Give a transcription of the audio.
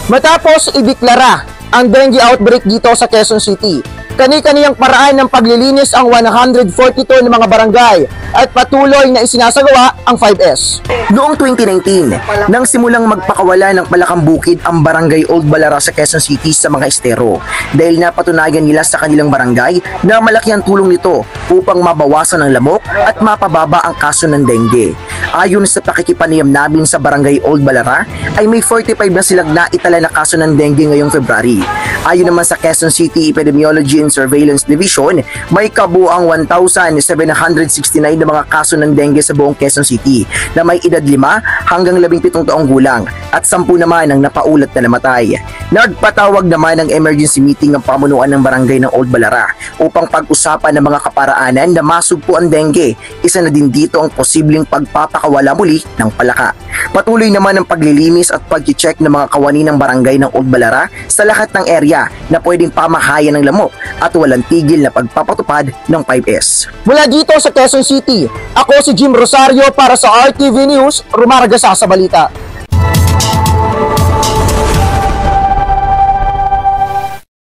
Matapos ideklara ang dengue outbreak dito sa Quezon City, kani-kaniyang paraan ng paglilinis ang 142 ng mga barangay at patuloy na isinasagawa ang 5S. Noong 2019, nang simulang magpakawala ng palakang bukid ang barangay Old Balara sa Quezon City sa mga estero dahil napatunayan nila sa kanilang barangay na malaki ang tulong nito upang mabawasan ang lamok at mapababa ang kaso ng dengue. Ayon sa pakikipanayam namin sa barangay Old Balara, ay may 45 na silang naitala na kaso ng dengue ngayong February. Ayon naman sa Quezon City Epidemiology and Surveillance Division, may kabuang 1,769 na mga kaso ng dengue sa buong Quezon City na may edad 5 hanggang 17 taong gulang at 10 naman ang napaulat na namatay. Nagpatawag naman ng emergency meeting ang pamunuan ng barangay ng Old Balara upang pag-usapan ng mga kaparaanan na masugpo ang dengue. Isa na din dito ang posibleng pagpapakawala muli ng palaka. Patuloy naman ang paglilinis at pag-check ng mga kawani ng barangay ng Old Balara sa lahat ng area na pwedeng pamahayan ng lamok at walang tigil na pagpapatupad ng 5S. Mula dito sa Quezon City, ako si Jim Rosario para sa RTV News, Rumaragasa sa Balita.